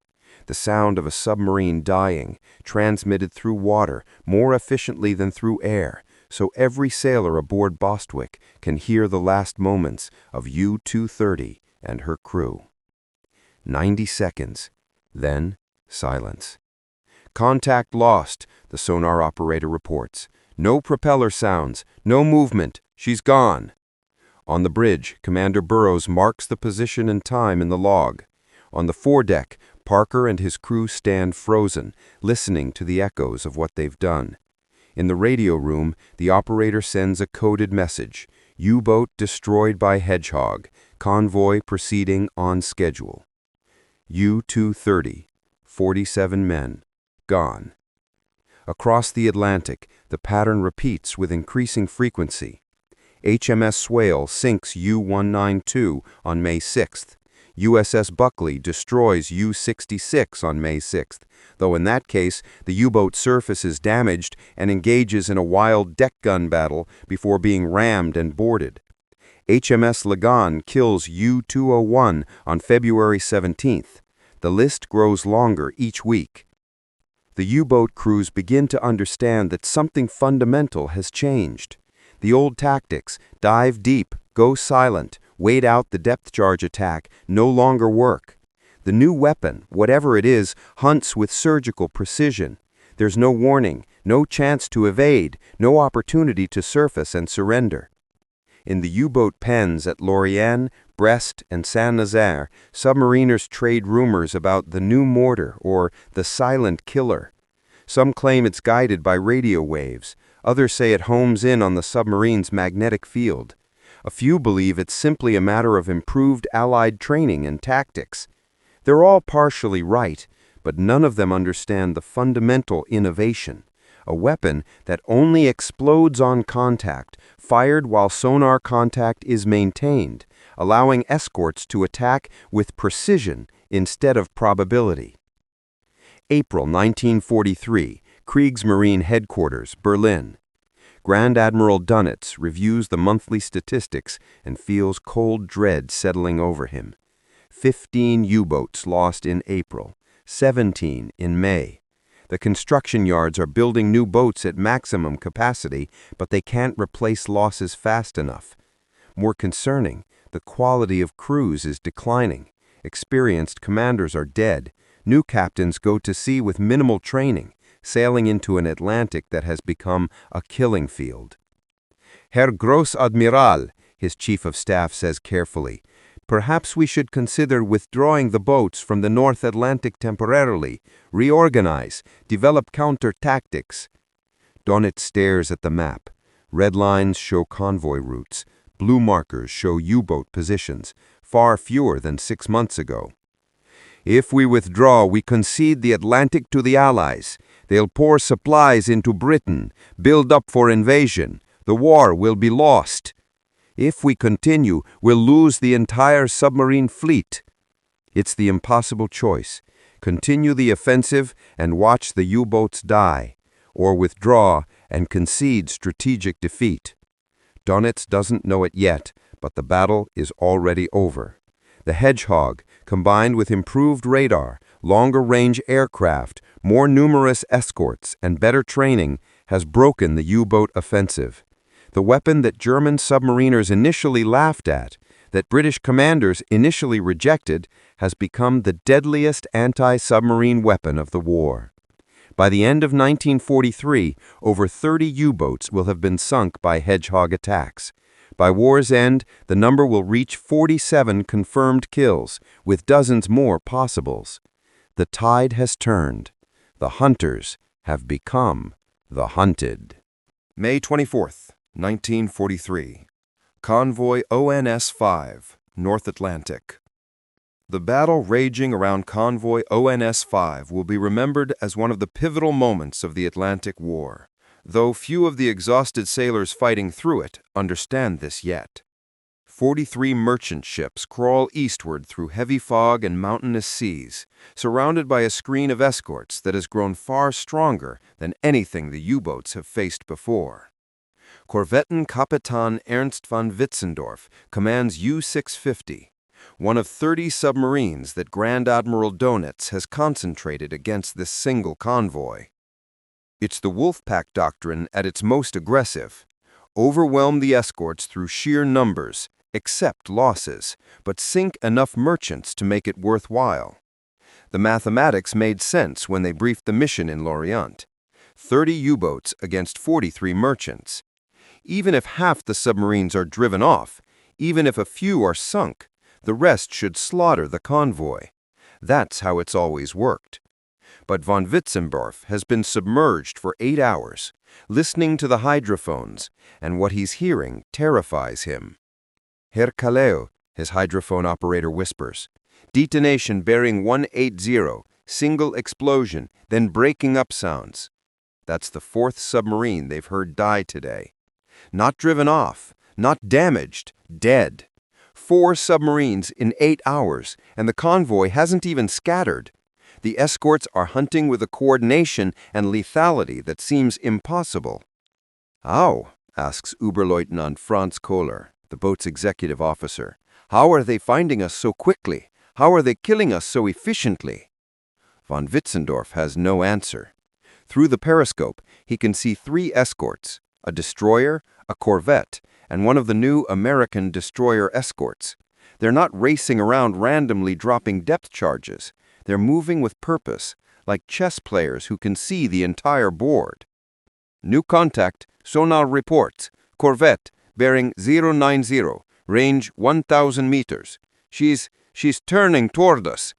The sound of a submarine dying, transmitted through water more efficiently than through air, so every sailor aboard Bostwick can hear the last moments of U-230 and her crew. 90 seconds. Then, silence. "Contact lost," the sonar operator reports. "No propeller sounds, no movement. She's gone." On the bridge, Commander Burrows marks the position and time in the log. On the foredeck, Parker and his crew stand frozen, listening to the echoes of what they've done. In the radio room, the operator sends a coded message. U-boat destroyed by Hedgehog. Convoy proceeding on schedule. U-230, 47 men, gone. Across the Atlantic, the pattern repeats with increasing frequency. HMS Swale sinks U-192 on May 6th. USS Buckley destroys U-66 on May 6th, though in that case, the U-boat surface is damaged and engages in a wild deck gun battle before being rammed and boarded. HMS Lagan kills U-201 on February 17th. The list grows longer each week. The U-boat crews begin to understand that something fundamental has changed. The old tactics, dive deep, go silent, wait out the depth charge attack, no longer work. The new weapon, whatever it is, hunts with surgical precision. There's no warning, no chance to evade, no opportunity to surface and surrender. In the U-boat pens at Lorient, Brest, and Saint-Nazaire, submariners trade rumors about the new mortar or the silent killer. Some claim it's guided by radio waves. Others say it homes in on the submarine's magnetic field. A few believe it's simply a matter of improved Allied training and tactics. They're all partially right, but none of them understand the fundamental innovation. A weapon that only explodes on contact, fired while sonar contact is maintained, allowing escorts to attack with precision instead of probability. April 1943, Kriegsmarine Headquarters, Berlin. Grand Admiral Dönitz reviews the monthly statistics and feels cold dread settling over him. 15 U-boats lost in April, 17 in May. The construction yards are building new boats at maximum capacity, but they can't replace losses fast enough. More concerning, the quality of crews is declining. Experienced commanders are dead. New captains go to sea with minimal training, sailing into an Atlantic that has become a killing field. Herr Großadmiral, his chief of staff says carefully, perhaps we should consider withdrawing the boats from the North Atlantic temporarily, reorganize, develop counter-tactics. Dönitz stares at the map. Red lines show convoy routes. Blue markers show U-boat positions, far fewer than 6 months ago. If we withdraw, we concede the Atlantic to the Allies. They'll pour supplies into Britain, build up for invasion. The war will be lost. If we continue, we'll lose the entire submarine fleet. It's the impossible choice. Continue the offensive and watch the U-boats die, or withdraw and concede strategic defeat. Dönitz doesn't know it yet, but the battle is already over. The Hedgehog, combined with improved radar, longer-range aircraft, more numerous escorts, and better training, has broken the U-boat offensive. The weapon that German submariners initially laughed at, that British commanders initially rejected has become the deadliest anti-submarine weapon of the war. By the end of 1943, over 30 U-boats will have been sunk by Hedgehog attacks. By war's end, the number will reach 47 confirmed kills, with dozens more possibles. The tide has turned. The hunters have become the hunted. May 24th, 1943. Convoy ONS-5, North Atlantic. The battle raging around convoy ONS-5 will be remembered as one of the pivotal moments of the Atlantic War, though few of the exhausted sailors fighting through it understand this yet. 43 merchant ships crawl eastward through heavy fog and mountainous seas, surrounded by a screen of escorts that has grown far stronger than anything the U-boats have faced before. Korvettenkapitan Ernst von Witzendorf commands U-650, one of 30 submarines that Grand Admiral Dönitz has concentrated against this single convoy. It's the Wolfpack doctrine at its most aggressive. Overwhelm the escorts through sheer numbers, accept losses, but sink enough merchants to make it worthwhile. The mathematics made sense when they briefed the mission in Lorient. 30 U-boats against 43 merchants. Even if half the submarines are driven off, even if a few are sunk, the rest should slaughter the convoy. That's how it's always worked. But von Witzendorf has been submerged for 8 hours, listening to the hydrophones, and what he's hearing terrifies him. Herr Kaleo, his hydrophone operator whispers. Detonation bearing 180, single explosion, then breaking up sounds. That's the 4th submarine they've heard die today. Not driven off, not damaged, dead. 4 submarines in 8 hours, and the convoy hasn't even scattered. The escorts are hunting with a coordination and lethality that seems impossible. How? Asks Oberleutnant Franz Kohler, the boat's executive officer. How are they finding us so quickly? How are they killing us so efficiently? Von Witzendorf has no answer. Through the periscope, he can see 3 escorts, a destroyer, a corvette, and one of the new American destroyer escorts. They're not racing around randomly dropping depth charges. They're moving with purpose, like chess players who can see the entire board. New contact, sonar reports. Corvette, bearing 090, range 1,000 meters. She's turning toward us.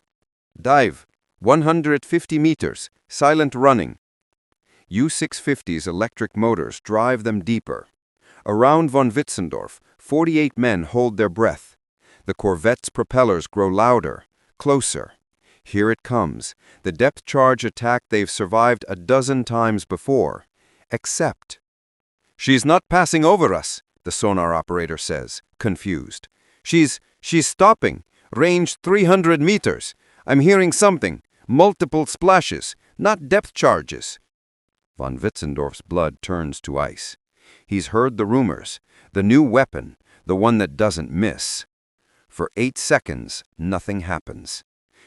Dive, 150 meters, silent running. U-650's electric motors drive them deeper. Around von Witzendorf, 48 men hold their breath. The corvette's propellers grow louder, closer. Here it comes, the depth charge attack they've survived a dozen times before. Except. She's not passing over us, the sonar operator says, confused. She's stopping. Range 300 meters. I'm hearing something. Multiple splashes, not depth charges. Von Witzendorf's blood turns to ice. He's heard the rumors, the new weapon, the one that doesn't miss. For 8 seconds, nothing happens.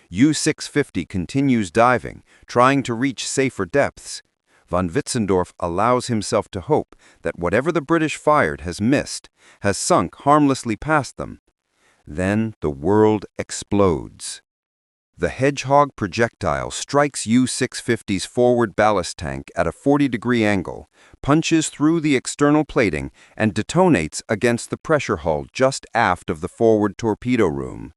U-650 continues diving, trying to reach safer depths. Von Witzendorf allows himself to hope that whatever the British fired has missed, has sunk harmlessly past them. Then the world explodes. The Hedgehog projectile strikes U-650's forward ballast tank at a 40-degree angle, punches through the external plating, and detonates against the pressure hull just aft of the forward torpedo room.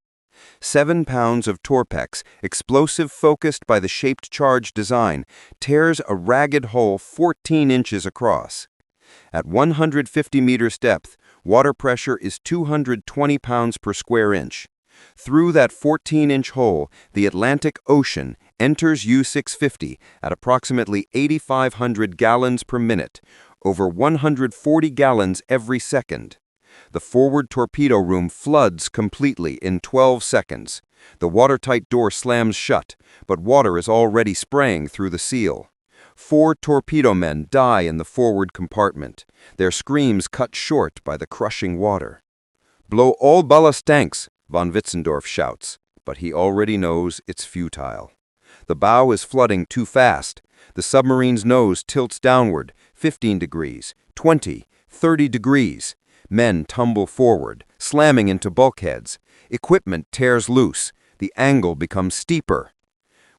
7 pounds of Torpex, explosive focused by the shaped charge design, tears a ragged hole 14 inches across. At 150 meters depth, water pressure is 220 pounds per square inch. Through that 14-inch hole, the Atlantic Ocean enters U-650 at approximately 8,500 gallons per minute, over 140 gallons every second. The forward torpedo room floods completely in 12 seconds. The watertight door slams shut, but water is already spraying through the seal. 4 torpedo men die in the forward compartment, their screams cut short by the crushing water. "Blow all ballast tanks," von Witzendorf shouts, but he already knows it's futile. The bow is flooding too fast. The submarine's nose tilts downward, 15 degrees, 20, 30 degrees. Men tumble forward, slamming into bulkheads. Equipment tears loose. The angle becomes steeper.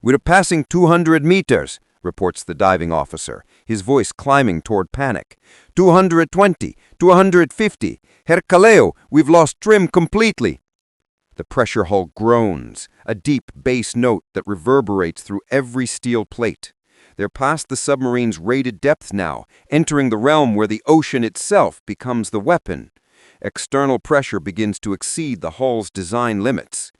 "We're passing 200 meters," reports the diving officer, his voice climbing toward panic. 220, 250. Herculeo, we've lost trim completely. The pressure hull groans, a deep bass note that reverberates through every steel plate. They're past the submarine's rated depth now, entering the realm where the ocean itself becomes the weapon. External pressure begins to exceed the hull's design limits.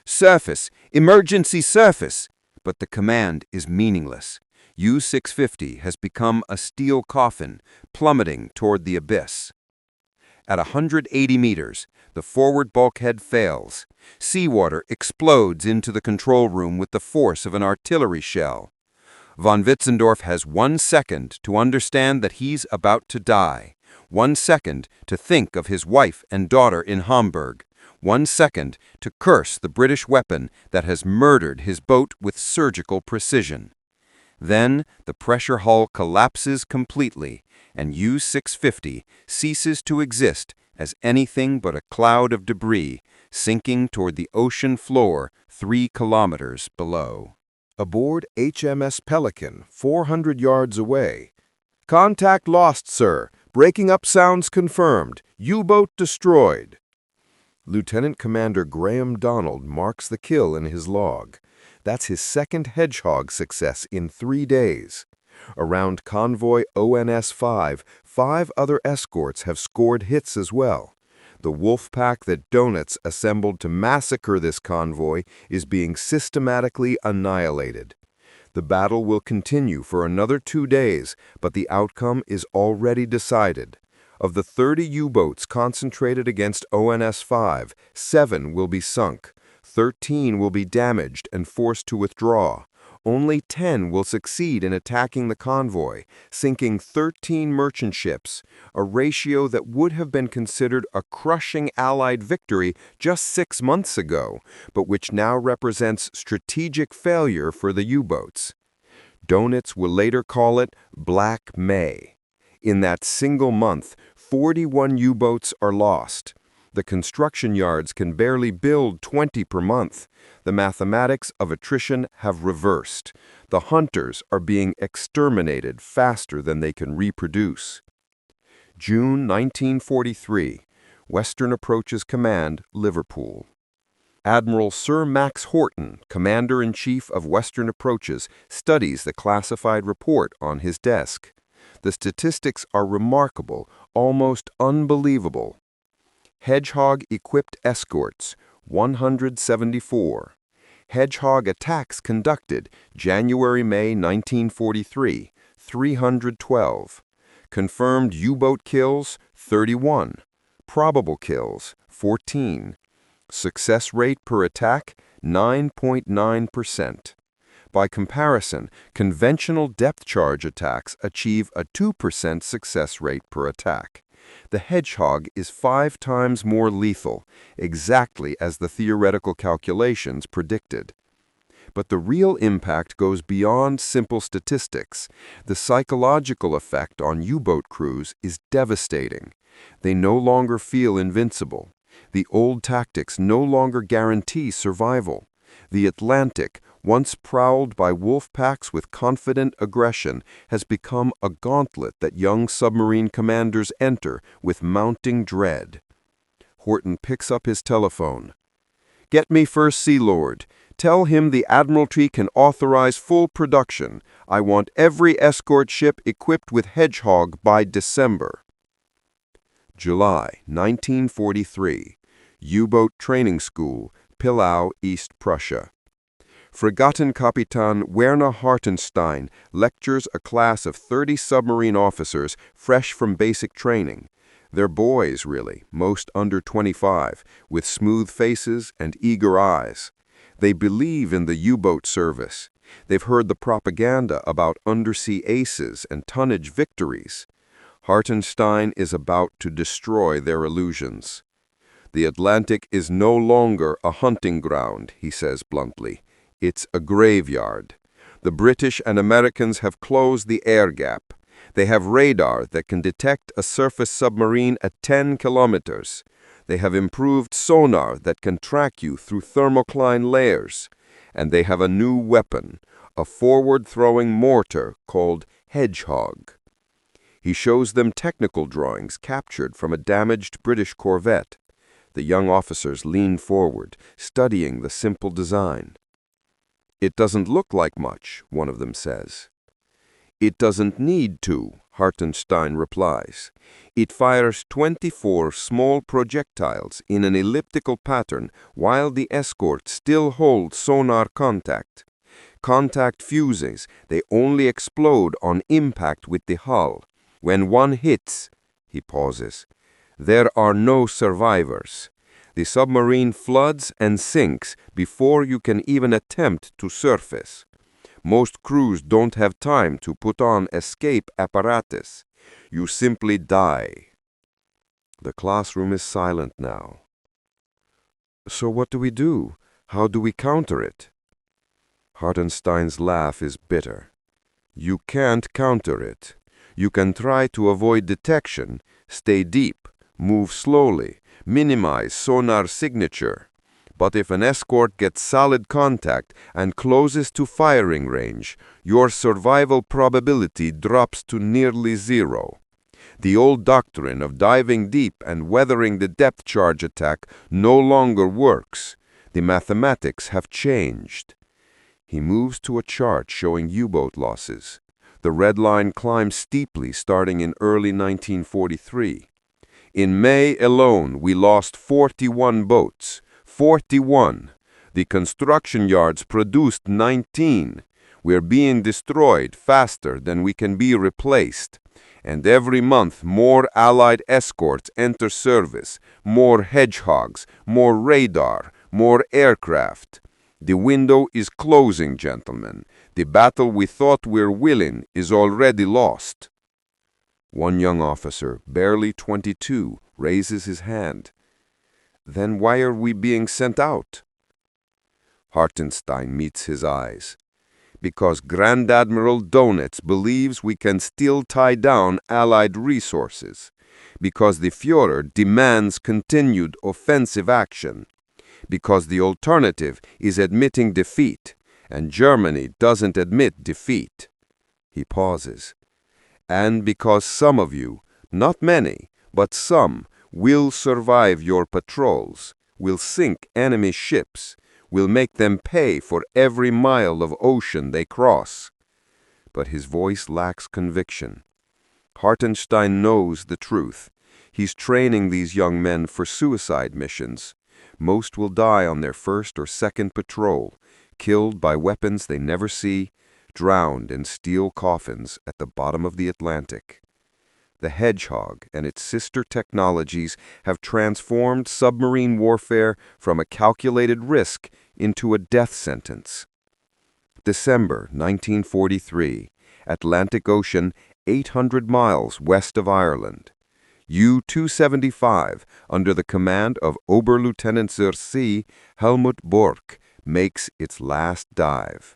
"Surface! Emergency surface!" But the command is meaningless. U-650 has become a steel coffin, plummeting toward the abyss. At 180 meters, the forward bulkhead fails. Seawater explodes into the control room with the force of an artillery shell. Von Witzendorf has 1 second to understand that he's about to die. 1 second to think of his wife and daughter in Hamburg. 1 second to curse the British weapon that has murdered his boat with surgical precision. Then the pressure hull collapses completely, and U-650 ceases to exist as anything but a cloud of debris sinking toward the ocean floor 3 kilometers below. Aboard HMS Pelican, 400 yards away. "Contact lost, sir. Breaking up sounds confirmed. U-boat destroyed." Lieutenant Commander Graham Donald marks the kill in his log. That's his second Hedgehog success in 3 days. Around convoy ONS-5, 5 other escorts have scored hits as well. The wolf pack that Donitz assembled to massacre this convoy is being systematically annihilated. The battle will continue for another 2 days, but the outcome is already decided. Of the 30 U-boats concentrated against ONS-5, 7 will be sunk. 13 will be damaged and forced to withdraw. Only 10 will succeed in attacking the convoy, sinking 13 merchant ships, a ratio that would have been considered a crushing Allied victory just 6 months ago, but which now represents strategic failure for the U-boats. Donitz will later call it Black May. In that single month, 41 U-boats are lost. The construction yards can barely build 20 per month. The mathematics of attrition have reversed. The hunters are being exterminated faster than they can reproduce. June 1943. Western Approaches Command, Liverpool. Admiral Sir Max Horton, Commander-in-Chief of Western Approaches, studies the classified report on his desk. The statistics are remarkable, almost unbelievable. Hedgehog-equipped escorts, 174. Hedgehog attacks conducted, January-May 1943, 312. Confirmed U-boat kills, 31. Probable kills, 14. Success rate per attack, 9.9%. By comparison, conventional depth charge attacks achieve a 2% success rate per attack. The Hedgehog is 5 times more lethal, exactly as the theoretical calculations predicted. But the real impact goes beyond simple statistics. The psychological effect on U-boat crews is devastating. They no longer feel invincible. The old tactics no longer guarantee survival. The Atlantic, once prowled by wolf packs with confident aggression, has become a gauntlet that young submarine commanders enter with mounting dread. Horton picks up his telephone. "Get me First Sea Lord. Tell him the Admiralty can authorize full production. I want every escort ship equipped with Hedgehog by December." July 1943. U-boat training school, Pillau, East Prussia. Fregattenkapitan Werner Hartenstein lectures a class of 30 submarine officers fresh from basic training. They're boys, really, most under 25, with smooth faces and eager eyes. They believe in the U-boat service. They've heard the propaganda about undersea aces and tonnage victories. Hartenstein is about to destroy their illusions. "The Atlantic is no longer a hunting ground," he says bluntly. "It's a graveyard. The British and Americans have closed the air gap. They have radar that can detect a surface submarine at 10 kilometers. They have improved sonar that can track you through thermocline layers. And they have a new weapon, a forward-throwing mortar called Hedgehog. He shows them technical drawings captured from a damaged British corvette. The young officers lean forward, studying the simple design. "It doesn't look like much," one of them says. "It doesn't need to," Hartenstein replies. "It fires 24 small projectiles in an elliptical pattern while the escort still holds sonar contact. Contact fuses, they only explode on impact with the hull. When one hits," he pauses, "there are no survivors. The submarine floods and sinks before you can even attempt to surface. Most crews don't have time to put on escape apparatus. You simply die." The classroom is silent now. "So what do we do? How do we counter it?" Hartenstein's laugh is bitter. "You can't counter it. You can try to avoid detection, stay deep, move slowly, minimize sonar signature. But if an escort gets solid contact and closes to firing range, your survival probability drops to nearly zero. The old doctrine of diving deep and weathering the depth charge attack no longer works. The mathematics have changed." He moves to a chart showing U-boat losses. The red line climbs steeply starting in early 1943. "In May alone, we lost 41 boats. 41. The construction yards produced 19. We're being destroyed faster than we can be replaced. And every month, more Allied escorts enter service, more Hedgehogs, more radar, more aircraft. The window is closing, gentlemen. The battle we thought we're winning is already lost." One young officer, barely 22, raises his hand. "Then why are we being sent out?" Hartenstein meets his eyes. "Because Grand Admiral Donitz believes we can still tie down Allied resources. Because the Führer demands continued offensive action. Because the alternative is admitting defeat, and Germany doesn't admit defeat." He pauses. "And because some of you, not many, but some, will survive your patrols, will sink enemy ships, will make them pay for every mile of ocean they cross." But his voice lacks conviction. Hartenstein knows the truth. He's training these young men for suicide missions. Most will die on their first or second patrol, killed by weapons they never see, drowned in steel coffins at the bottom of the Atlantic. The Hedgehog and its sister technologies have transformed submarine warfare from a calculated risk into a death sentence. December 1943, Atlantic Ocean, 800 miles west of Ireland. U-275, under the command of Oberleutnant zur See Helmut Bork, makes its last dive.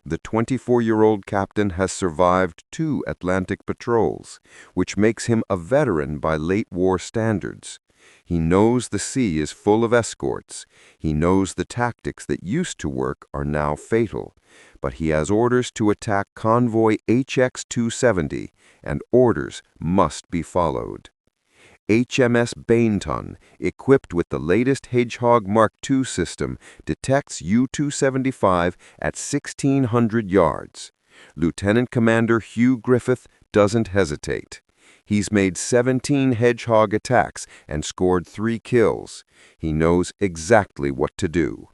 The 24-year-old captain has survived 2 Atlantic patrols, which makes him a veteran by late war standards. He knows the sea is full of escorts. He knows the tactics that used to work are now fatal. But he has orders to attack convoy HX-270, and orders must be followed. HMS Bainton, equipped with the latest Hedgehog Mark II system, detects U-275 at 1,600 yards. Lieutenant Commander Hugh Griffith doesn't hesitate. He's made 17 Hedgehog attacks and scored 3 kills. He knows exactly what to do.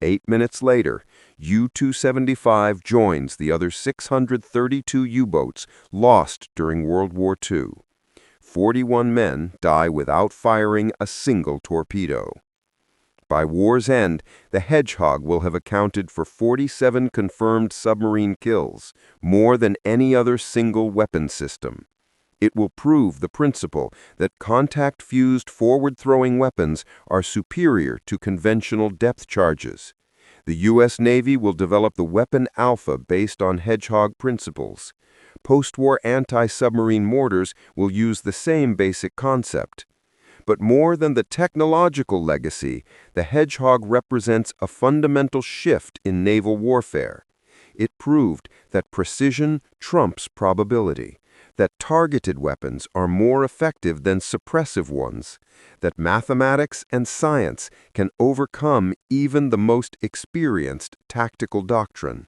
8 minutes later, U-275 joins the other 632 U-boats lost during World War II. 41 men die without firing a single torpedo. By war's end, the Hedgehog will have accounted for 47 confirmed submarine kills, more than any other single weapon system. It will prove the principle that contact-fused forward-throwing weapons are superior to conventional depth charges. The U.S. Navy will develop the weapon Alpha based on Hedgehog principles. Post-war anti-submarine mortars will use the same basic concept. But more than the technological legacy, the Hedgehog represents a fundamental shift in naval warfare. It proved that precision trumps probability, that targeted weapons are more effective than suppressive ones, that mathematics and science can overcome even the most experienced tactical doctrine.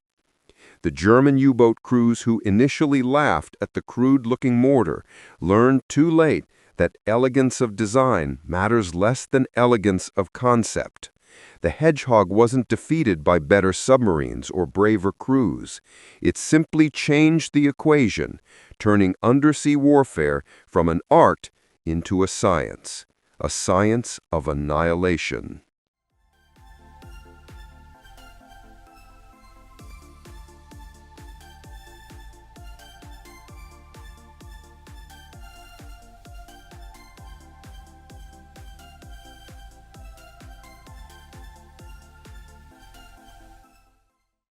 The German U-boat crews who initially laughed at the crude-looking mortar learned too late that elegance of design matters less than elegance of concept. The Hedgehog wasn't defeated by better submarines or braver crews. It simply changed the equation, turning undersea warfare from an art into a science of annihilation.